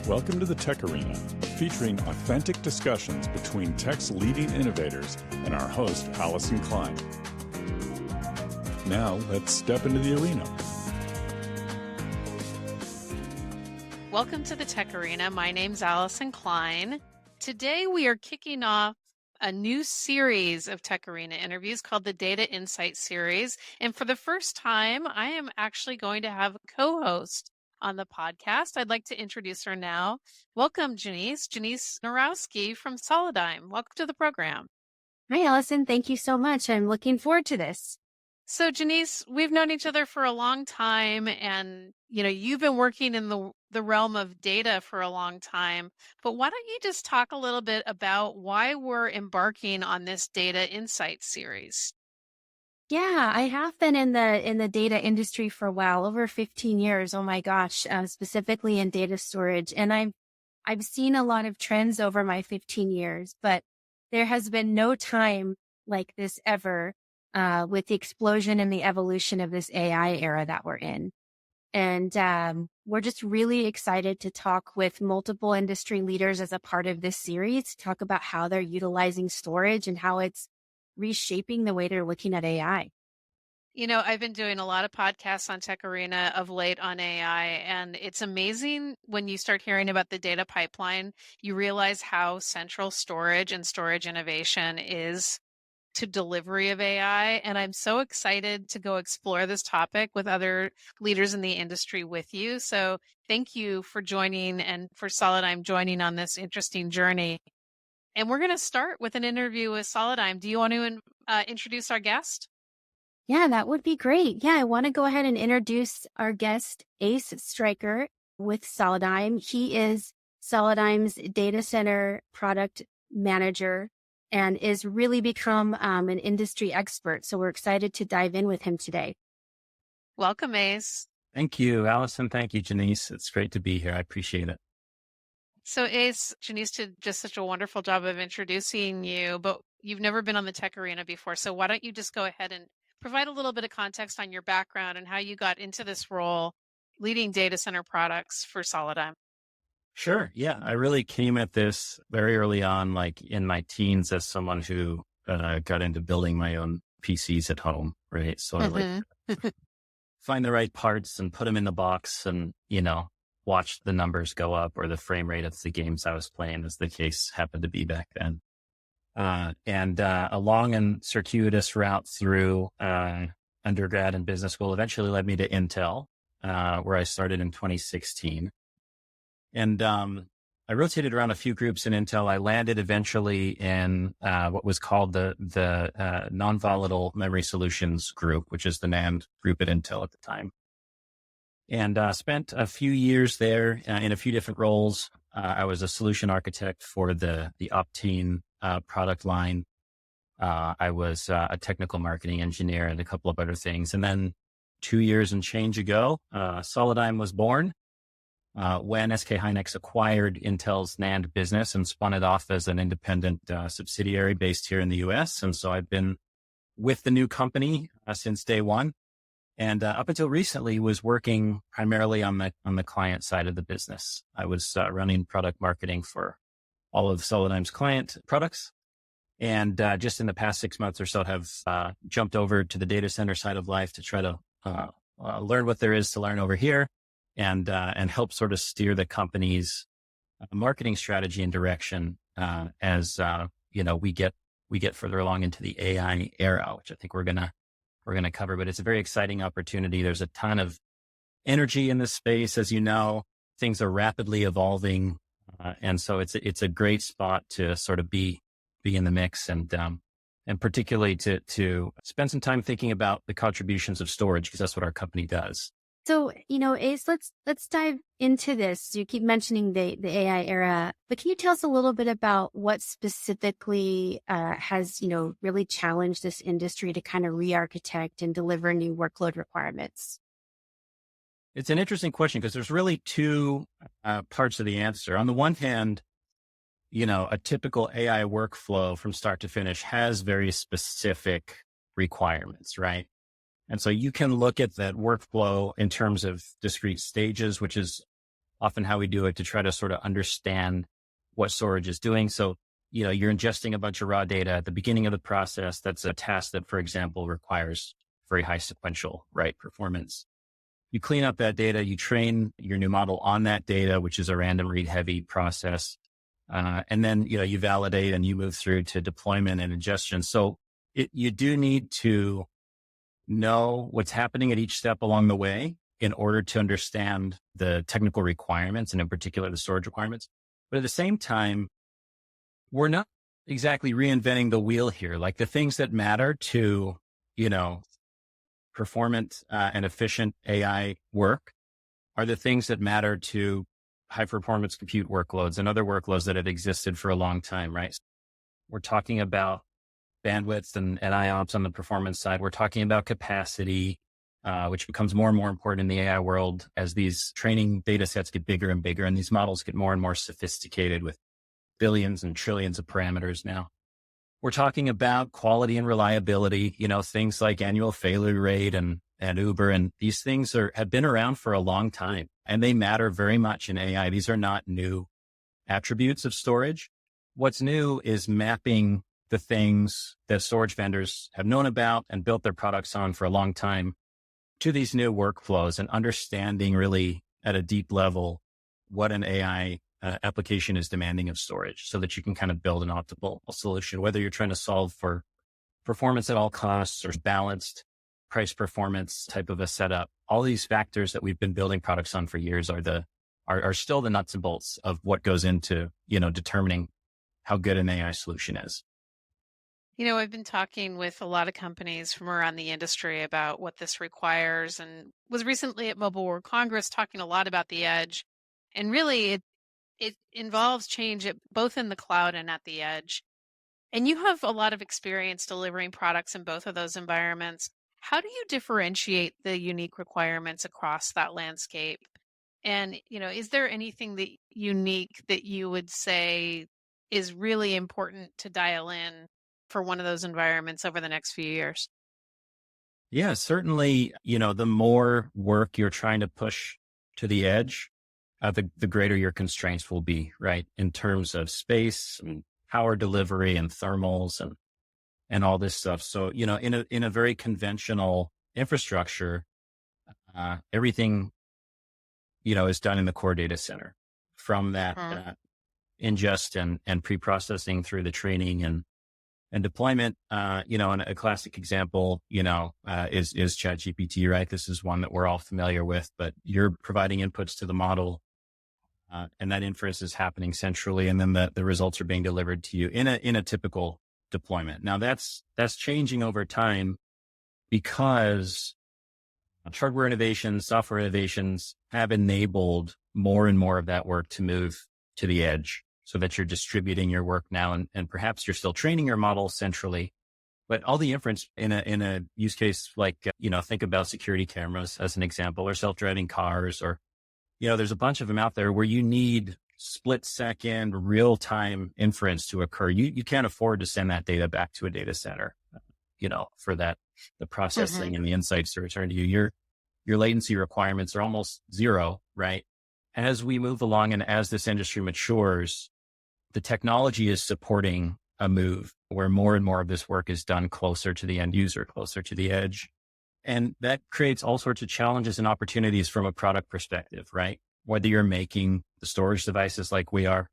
Welcome to the TechArena, featuring authentic discussions between tech's leading innovators and our host, Allison Klein. Now, let's step into the arena. Welcome to the TechArena. My name's Allison Klein. Today, we are kicking off a new series of TechArena interviews called the Data Insight Series. And for the first time, I am actually going to have a co-host on the podcast. I'd like to introduce her now. Welcome, Jeniece Wronowski from Solidigm. Welcome to the program. Hi, Allison. Thank you so much. I'm looking forward to this. So, Jeniece, we've known each other for a long time, and you've been working in the realm of data for a long time. But why don't you just talk a little bit about why we're embarking on this Data Insight series? Yeah, I have been in the data industry for a while, over 15 years. Oh my gosh, specifically in data storage. And I've seen a lot of trends over my 15 years, but there has been no time like this ever with the explosion and the evolution of this AI era that we're in. And we're just really excited to talk with multiple industry leaders as a part of this series to talk about how they're utilizing storage and how it's reshaping the way they're looking at AI. I've been doing a lot of podcasts on TechArena of late on AI, and it's amazing when you start hearing about the data pipeline, you realize how central storage and storage innovation is to delivery of AI. And I'm so excited to go explore this topic with other leaders in the industry with you. So thank you for joining and for Solidigm joining on this interesting journey. And we're going to start with an interview with Solidigm. Do you want to introduce our guest? Yeah, that would be great. Yeah, I want to go ahead and introduce our guest, Ace Stryker with Solidigm. He is Solidigm's data center product manager and is really become an industry expert. So we're excited to dive in with him today. Welcome, Ace. Thank you, Allison. Thank you, Jeniece. It's great to be here. I appreciate it. So Ace, Jeniece did just such a wonderful job of introducing you, but you've never been on the TechArena before. So why don't you just go ahead and provide a little bit of context on your background and how you got into this role leading data center products for Solidigm? Sure. Yeah. I really came at this very early on, like in my teens, as someone who got into building my own PCs at home, right? So I like find the right parts and put them in the box and, watch the numbers go up or the frame rate of the games I was playing, as the case happened to be back then. And a long and circuitous route through undergrad and business school eventually led me to Intel, where I started in 2016. And I rotated around a few groups in Intel. I landed eventually in what was called the non-volatile memory solutions group, which is the NAND group at Intel at the time. And spent a few years there in a few different roles. I was a solution architect for the Optane product line. I was a technical marketing engineer and a couple of other things. And then 2 years and change ago, Solidigm was born when SK Hynix acquired Intel's NAND business and spun it off as an independent subsidiary based here in the US. And so I've been with the new company since day one. And up until recently, was working primarily on the client side of the business. I was running product marketing for all of Solidigm's client products, and just in the past 6 months or so, have jumped over to the data center side of life to try to learn what there is to learn over here, and help sort of steer the company's marketing strategy and direction as we get further along into the AI era, which I think we're gonna cover, but it's a very exciting opportunity. There's a ton of energy in this space. As you know, things are rapidly evolving. And so it's a great spot to sort of be in the mix and particularly to spend some time thinking about the contributions of storage, because that's what our company does. So, Ace, let's dive into this. You keep mentioning the AI era, but can you tell us a little bit about what specifically has, really challenged this industry to kind of re-architect and deliver new workload requirements? It's an interesting question because there's really two parts of the answer. On the one hand, a typical AI workflow from start to finish has very specific requirements, right? And so you can look at that workflow in terms of discrete stages, which is often how we do it to try to sort of understand what storage is doing. So, you're ingesting a bunch of raw data at the beginning of the process. That's a task that, for example, requires very high sequential, right, performance. You clean up that data, you train your new model on that data, which is a random read heavy process. And then, you validate and you move through to deployment and ingestion. So you do need to know what's happening at each step along the way in order to understand the technical requirements and in particular the storage requirements. But at the same time, we're not exactly reinventing the wheel here. Like the things that matter to, performant and efficient AI work are the things that matter to high performance compute workloads and other workloads that have existed for a long time, right? We're talking about bandwidth and IOPS on the performance side. We're talking about capacity, which becomes more and more important in the AI world as these training data sets get bigger and bigger and these models get more and more sophisticated with billions and trillions of parameters now. We're talking about quality and reliability, things like annual failure rate and Uber. And these things have been around for a long time and they matter very much in AI. These are not new attributes of storage. What's new is mapping the things that storage vendors have known about and built their products on for a long time to these new workflows and understanding really at a deep level what an AI application is demanding of storage so that you can kind of build an optimal solution, whether you're trying to solve for performance at all costs or balanced price performance type of a setup. All these factors that we've been building products on for years are still the nuts and bolts of what goes into, determining how good an AI solution is. I've been talking with a lot of companies from around the industry about what this requires and was recently at Mobile World Congress talking a lot about the edge. And really, it involves change both in the cloud and at the edge. And you have a lot of experience delivering products in both of those environments. How do you differentiate the unique requirements across that landscape? And, is there anything that unique that you would say is really important to dial in for one of those environments over the next few years? Yeah, certainly, the more work you're trying to push to the edge, the greater your constraints will be, right? In terms of space and power delivery and thermals and all this stuff. So, in a very conventional infrastructure, everything, is done in the core data center from that ingest and pre-processing through the training and deployment. And a classic example, is ChatGPT, right? This is one that we're all familiar with, but you're providing inputs to the model. And that inference is happening centrally, and then the results are being delivered to you in a typical deployment. Now that's changing over time because hardware innovations, software innovations have enabled more and more of that work to move to the edge, so that you're distributing your work now, and perhaps you're still training your model centrally, but all the inference in a use case like think about security cameras as an example, or self-driving cars, or there's a bunch of them out there where you need split second real time inference to occur. You can't afford to send that data back to a data center, for the processing and the insights to return to you. Your latency requirements are almost zero, right? As we move along and as this industry matures, the technology is supporting a move where more and more of this work is done closer to the end user, closer to the edge. And that creates all sorts of challenges and opportunities from a product perspective, right? Whether you're making the storage devices like we are,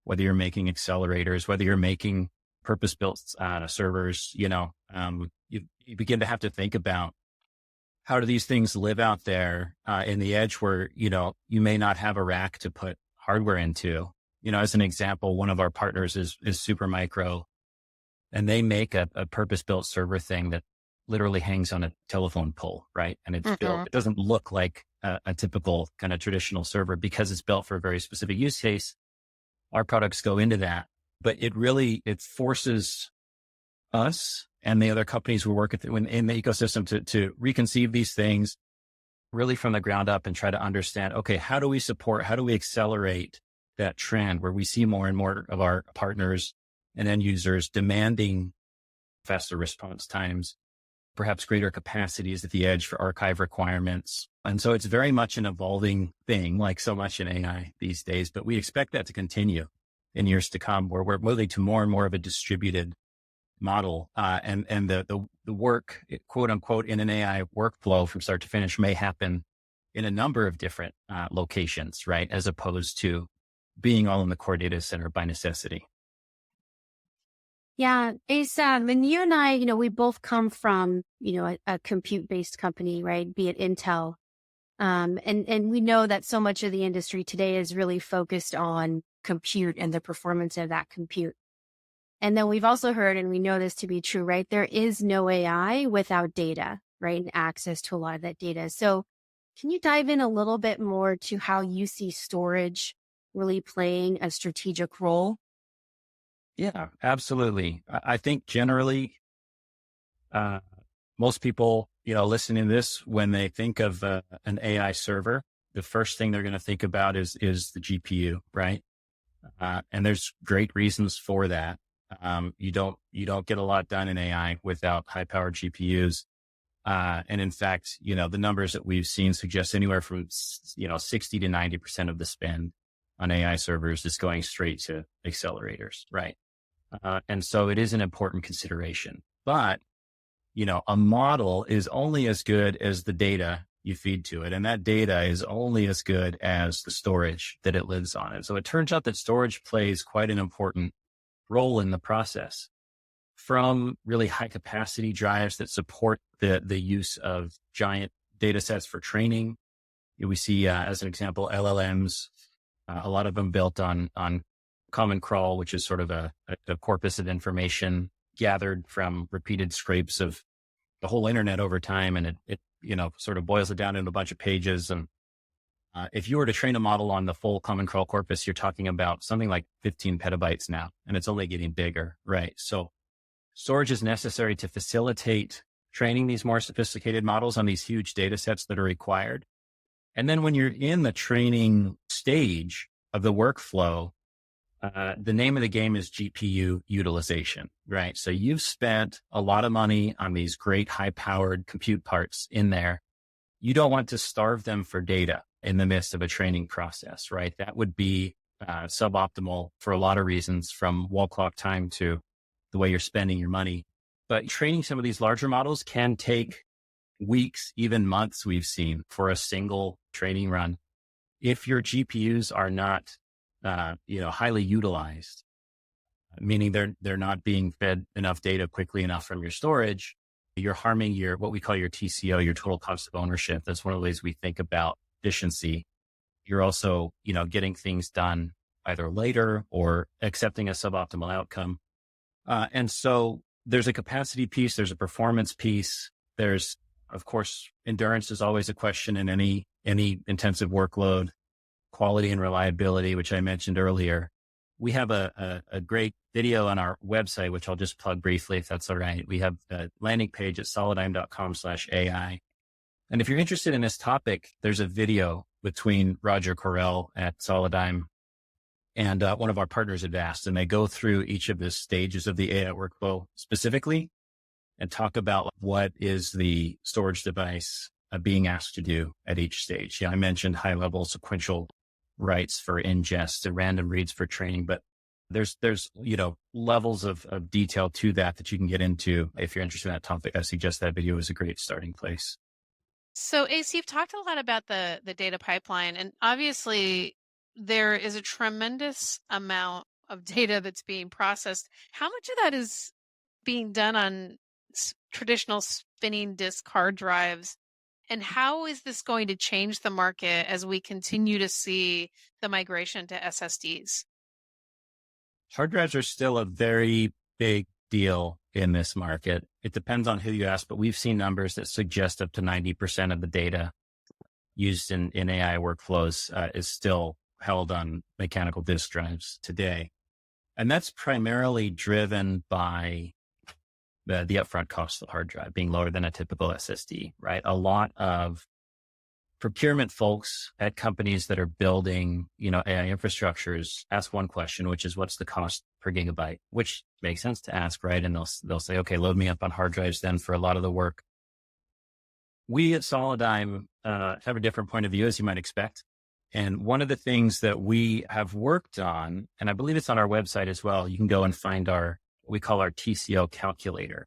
whether you're making accelerators, whether you're making purpose-built servers, you begin to have to think about how do these things live out there in the edge where, you may not have a rack to put hardware into. As an example, one of our partners is Supermicro, and they make a purpose-built server thing that literally hangs on a telephone pole, right? And it's built, it doesn't look like a typical kind of traditional server because it's built for a very specific use case. Our products go into that, but it forces us and the other companies we work with in the ecosystem to reconceive these things really from the ground up and try to understand, okay, how do we accelerate that trend where we see more and more of our partners and end users demanding faster response times, perhaps greater capacities at the edge for archive requirements. And so it's very much an evolving thing, like so much in AI these days, but we expect that to continue in years to come, where we're moving to more and more of a distributed model. And the work, quote unquote, in an AI workflow from start to finish may happen in a number of different locations, right? As opposed to being all in the core data center by necessity. Yeah, Ace, and you and I, we both come from, a compute-based company, right? Be it Intel. And we know that so much of the industry today is really focused on compute and the performance of that compute. And then we've also heard, and we know this to be true, right? There is no AI without data, right? And access to a lot of that data. So can you dive in a little bit more to how you see storage really playing a strategic role? Yeah, absolutely. I think generally, most people, listening to this, when they think of an AI server, the first thing they're going to think about is the GPU, right? And there's great reasons for that. You don't get a lot done in AI without high powered GPUs. And in fact, the numbers that we've seen suggest anywhere from, 60 to 90% of the spend on AI servers is going straight to accelerators, right? And so it is an important consideration, but, a model is only as good as the data you feed to it. And that data is only as good as the storage that it lives on. And so it turns out that storage plays quite an important role in the process, from really high capacity drives that support the use of giant data sets for training. We see, as an example, LLMs, a lot of them built on Common Crawl, which is sort of a corpus of information gathered from repeated scrapes of the whole internet over time. And it sort of boils it down into a bunch of pages. And if you were to train a model on the full Common Crawl corpus, you're talking about something like 15 petabytes now, and it's only getting bigger, right? So storage is necessary to facilitate training these more sophisticated models on these huge data sets that are required. And then when you're in the training stage of the workflow, the name of the game is GPU utilization, right? So you've spent a lot of money on these great high-powered compute parts in there. You don't want to starve them for data in the midst of a training process, right? That would be suboptimal for a lot of reasons, from wall clock time to the way you're spending your money. But training some of these larger models can take weeks, even months, we've seen, for a single training run. If your GPUs are not highly utilized, meaning they're not being fed enough data quickly enough from your storage, you're harming what we call your TCO, your total cost of ownership. That's one of the ways we think about efficiency. You're also, getting things done either later or accepting a suboptimal outcome. And so there's a capacity piece, there's a performance piece. There's, of course, endurance is always a question in any intensive workload. Quality and reliability, which I mentioned earlier. We have a great video on our website, which I'll just plug briefly, if that's all right. We have a landing page at solidigm.com/AI. And if you're interested in this topic, there's a video between Roger Correll at Solidigm and one of our partners at Vast, and they go through each of the stages of the AI workflow specifically and talk about what is the storage device being asked to do at each stage. Yeah, I mentioned high-level sequential writes for ingest and random reads for training, but there's levels of detail to that you can get into. If you're interested in that topic, I suggest that video is a great starting place. So Ace, you've talked a lot about the data pipeline, and obviously there is a tremendous amount of data that's being processed. How much of that is being done on traditional spinning disk hard drives? And how is this going to change the market as we continue to see the migration to SSDs? Hard drives are still a very big deal in this market. It depends on who you ask, but we've seen numbers that suggest up to 90% of the data used in AI workflows is still held on mechanical disk drives today. And that's primarily driven by the upfront cost of the hard drive being lower than a typical SSD, right? A lot of procurement folks at companies that are building, AI infrastructures ask one question, which is what's the cost per gigabyte, which makes sense to ask, right? And they'll say, okay, load me up on hard drives then for a lot of the work we at Solidigm have a different point of view, as you might expect. And one of the things that we have worked on, and I believe it's on our website as well, you can go and find what we call our TCO calculator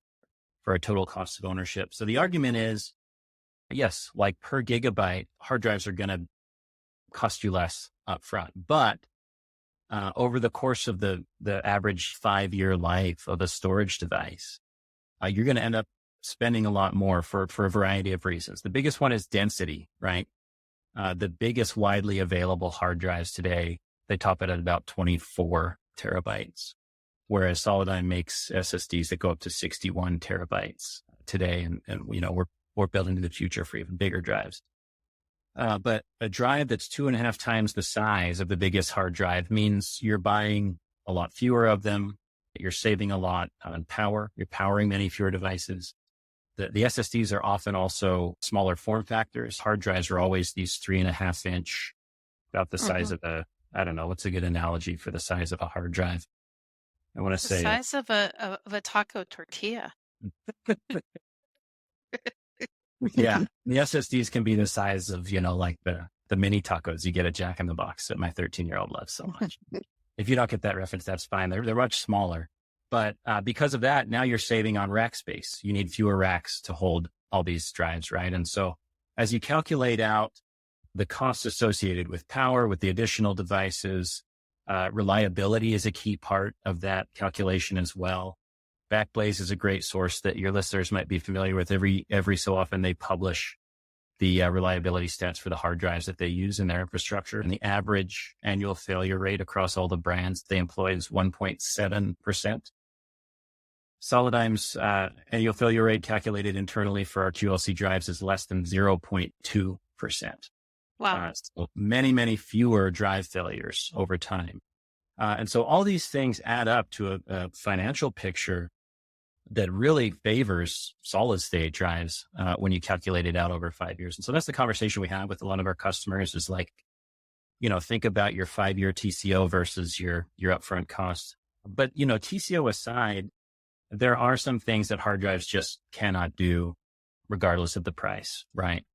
for our total cost of ownership. So the argument is, yes, like per gigabyte, hard drives are going to cost you less upfront, but over the course of the average 5-year life of a storage device, you're going to end up spending a lot more for a variety of reasons. The biggest one is density, right? The biggest widely available hard drives today, they top it at about 24 terabytes, whereas Solidigm makes SSDs that go up to 61 terabytes today. And we're building to the future for even bigger drives. But a drive that's 2.5 times the size of the biggest hard drive means you're buying a lot fewer of them. You're saving a lot on power. You're powering many fewer devices. The SSDs are often also smaller form factors. Hard drives are always these 3.5 inch, about the size of I don't know, what's a good analogy for the size of a hard drive? I want to say the size of a taco tortilla. Yeah. The SSDs can be the size of, like the mini tacos you get at Jack in the Box that my 13-year-old loves so much. If you don't get that reference, that's fine. They're much smaller. But because of that, now you're saving on rack space. You need fewer racks to hold all these drives, right? And so as you calculate out the costs associated with power, with the additional devices, reliability is a key part of that calculation as well. Backblaze is a great source that your listeners might be familiar with. Every so often they publish the reliability stats for the hard drives that they use in their infrastructure. And the average annual failure rate across all the brands they employ is 1.7%. Solidym's annual failure rate calculated internally for our QLC drives is less than 0.2%. Wow. So many, many fewer drive failures over time. And so all these things add up to a financial picture that really favors solid state drives when you calculate it out over 5 years. And so that's the conversation we have with a lot of our customers is like, think about your 5-year TCO versus your upfront costs. But, TCO aside, there are some things that hard drives just cannot do regardless of the price, right?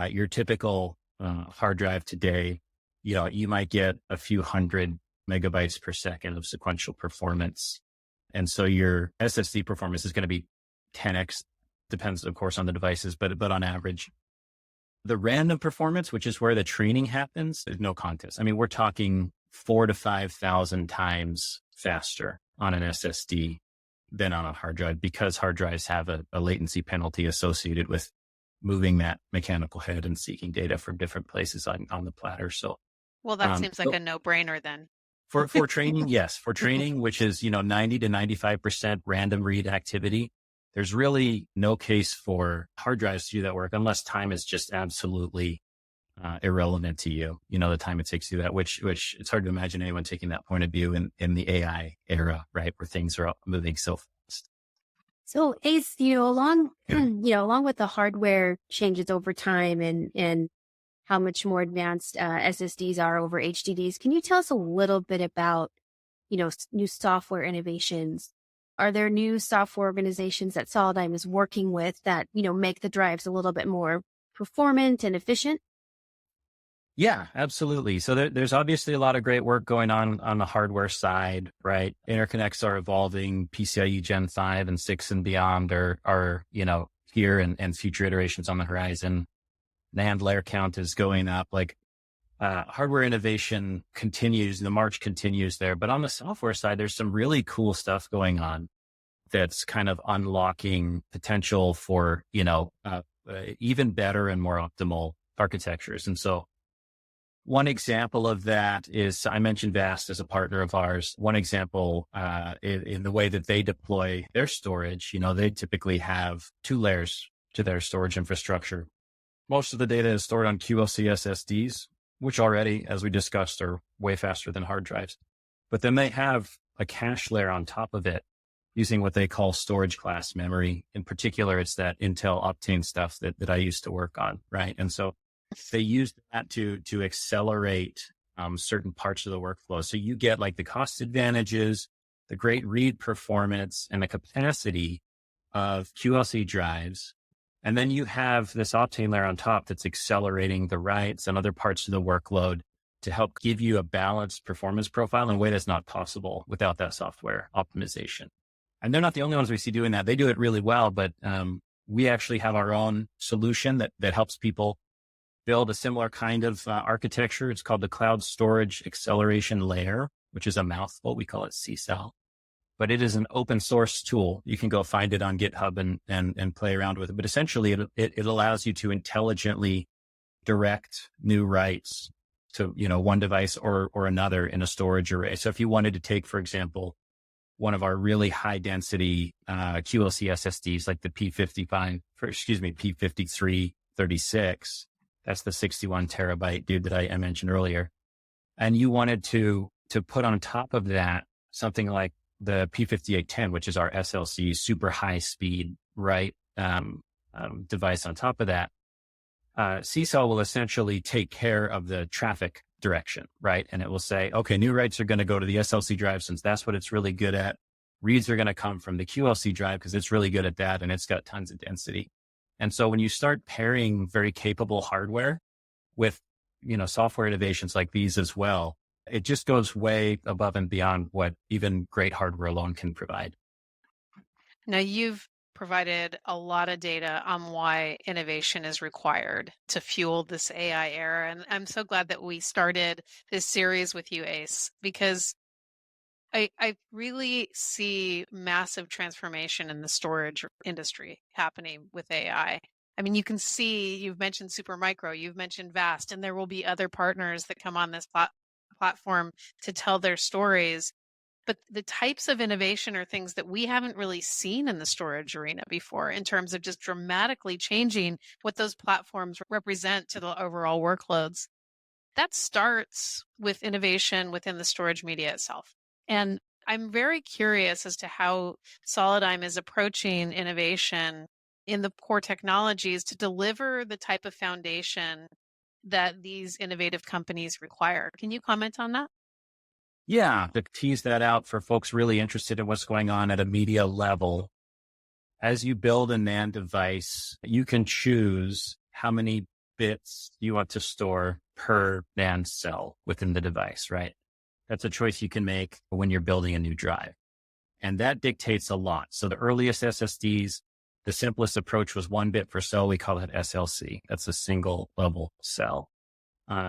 Your typical hard drive today, you might get a few hundred megabytes per second of sequential performance. And so your SSD performance is going to be 10x, depends of course on the devices, but on average. The random performance, which is where the training happens, is no contest. I mean, we're talking 4,000 to 5,000 times faster on an SSD than on a hard drive because hard drives have a latency penalty associated with moving that mechanical head and seeking data from different places on the platter. So, well, that seems like a no-brainer then. For training, yes. For training, which is, 90 to 95% random read activity, there's really no case for hard drives to do that work unless time is just absolutely irrelevant to you. The time it takes to do that, which it's hard to imagine anyone taking that point of view in the AI era, right? Where things are moving so fast. So Ace, along with the hardware changes over time and how much more advanced SSDs are over HDDs, can you tell us a little bit about, new software innovations? Are there new software organizations that Solidigm is working with that, make the drives a little bit more performant and efficient? Yeah, absolutely. So there's obviously a lot of great work going on the hardware side, right? Interconnects are evolving. PCIe Gen 5 and 6 and beyond are here and future iterations on the horizon. NAND layer count is going up. Hardware innovation continues. The march continues there. But on the software side, there's some really cool stuff going on that's kind of unlocking potential for, even better and more optimal architectures. And so one example of that is I mentioned VAST as a partner of ours. One example in the way that they deploy their storage, they typically have 2 layers to their storage infrastructure. Most of the data is stored on QLC SSDs, which already, as we discussed, are way faster than hard drives. But then they have a cache layer on top of it using what they call storage class memory. In particular, it's that Intel Optane stuff that I used to work on, right? And so they use that to accelerate certain parts of the workflow. So you get the cost advantages, the great read performance, and the capacity of QLC drives And then you have this Optane layer on top that's accelerating the writes and other parts of the workload to help give you a balanced performance profile in a way that's not possible without that software optimization. And they're not the only ones we see doing that. They do it really well, but we actually have our own solution that helps people build a similar kind of architecture. It's called the Cloud Storage Acceleration Layer, which is a mouthful. We call it CSAL. But it is an open source tool. You can go find it on GitHub and play around with it. But essentially, it allows you to intelligently direct new writes to, one device or another in a storage array. So if you wanted to take, for example, one of our really high density QLC SSDs, like the P5336, that's the 61 terabyte dude that I mentioned earlier, and you wanted to put on top of that something like the P5810, which is our SLC super high speed write device on top of that, CSAL will essentially take care of the traffic direction, right? And it will say, okay, new writes are going to go to the SLC drive since that's what it's really good at. Reads are going to come from the QLC drive because it's really good at that and it's got tons of density. And so when you start pairing very capable hardware with, software innovations like these as well, it just goes way above and beyond what even great hardware alone can provide. Now, you've provided a lot of data on why innovation is required to fuel this AI era. And I'm so glad that we started this series with you, Ace, because I really see massive transformation in the storage industry happening with AI. I mean, you can see, you've mentioned Supermicro, you've mentioned Vast, and there will be other partners that come on this platform to tell their stories. But the types of innovation are things that we haven't really seen in the storage arena before in terms of just dramatically changing what those platforms represent to the overall workloads. That starts with innovation within the storage media itself. And I'm very curious as to how Solidigm is approaching innovation in the core technologies to deliver the type of foundation that these innovative companies require. Can you comment on that? Yeah, to tease that out for folks really interested in what's going on at a media level, as you build a NAND device, you can choose how many bits you want to store per NAND cell within the device, right? That's a choice you can make when you're building a new drive. And that dictates a lot. So the earliest SSDs, the simplest approach was 1 bit per cell. We call it SLC. That's a single level cell.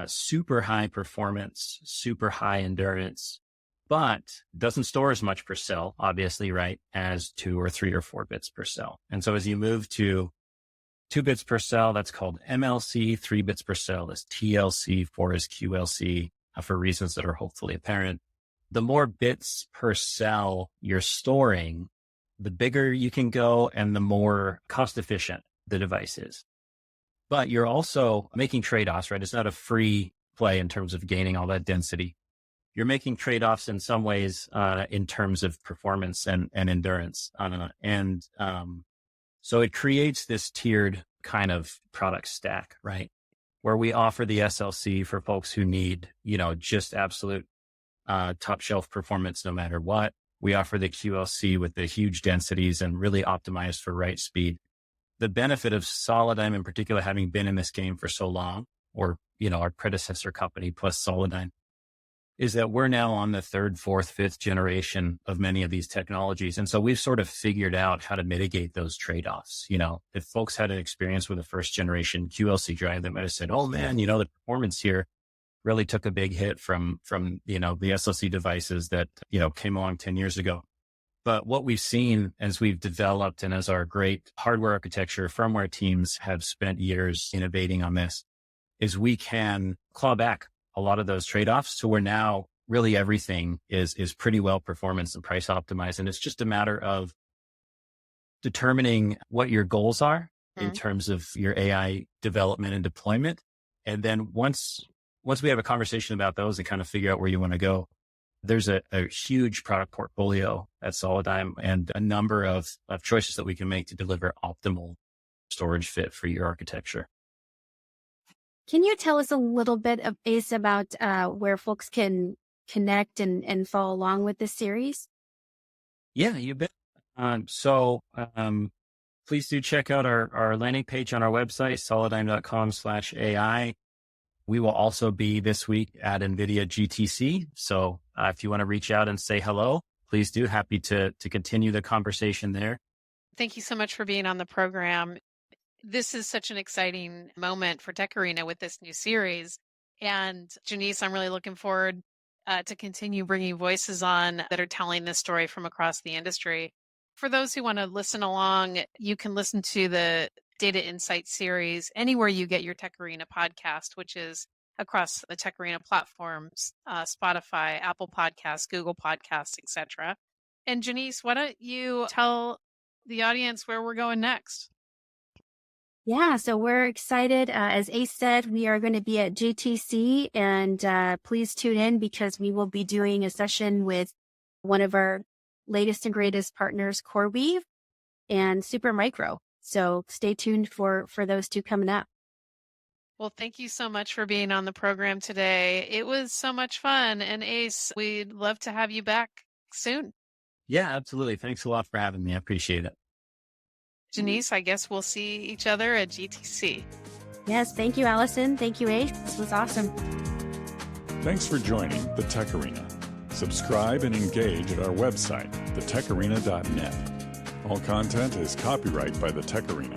Super high performance, super high endurance, but doesn't store as much per cell, obviously, right, as 2 or 3 or 4 bits per cell. And so as you move to 2 bits per cell, that's called MLC, 3 bits per cell is TLC, 4 is QLC, for reasons that are hopefully apparent. The more bits per cell you're storing, the bigger you can go and the more cost efficient the device is. But you're also making trade-offs, right? It's not a free play in terms of gaining all that density. You're making trade-offs in some ways in terms of performance and endurance. So it creates this tiered kind of product stack, right? Where we offer the SLC for folks who need, just absolute top shelf performance no matter what. We offer the QLC with the huge densities and really optimized for write speed. The benefit of Solidigm in particular, having been in this game for so long, or, our predecessor company plus Solidigm, is that we're now on the 3rd, 4th, 5th generation of many of these technologies. And so we've sort of figured out how to mitigate those trade-offs. If folks had an experience with a 1st generation QLC drive, they might have said, oh man, the performance here really took a big hit from the SLC devices that, came along 10 years ago. But what we've seen as we've developed and as our great hardware architecture, firmware teams have spent years innovating on this, is we can claw back a lot of those trade-offs to where now really everything is pretty well performance and price optimized. And it's just a matter of determining what your goals are in terms of your AI development and deployment. And then once we have a conversation about those and kind of figure out where you want to go, there's a huge product portfolio at Solidigm and a number of choices that we can make to deliver optimal storage fit for your architecture. Can you tell us a little bit, Ace, about where folks can connect and follow along with this series? Yeah, you bet. So please do check out our landing page on our website, solidigm.com/AI. We will also be this week at NVIDIA GTC. So if you want to reach out and say hello, please do. Happy to continue the conversation there. Thank you so much for being on the program. This is such an exciting moment for TechArena with this new series. And Jeniece, I'm really looking forward to continue bringing voices on that are telling this story from across the industry. For those who want to listen along, you can listen to the Data Insight series anywhere you get your TechArena podcast, which is across the TechArena platforms, Spotify, Apple Podcasts, Google Podcasts, etc. And Jeniece, why don't you tell the audience where we're going next? Yeah, so we're excited. As Ace said, we are going to be at GTC, and please tune in because we will be doing a session with one of our latest and greatest partners, CoreWeave and Supermicro. So stay tuned for those two coming up. Well, thank you so much for being on the program today. It was so much fun. And Ace, we'd love to have you back soon. Yeah, absolutely. Thanks a lot for having me. I appreciate it. Jeniece, I guess we'll see each other at GTC. Yes, thank you, Allison. Thank you, Ace. This was awesome. Thanks for joining the Tech Arena. Subscribe and engage at our website, thetecharena.net. All content is copyright by the Tech Arena.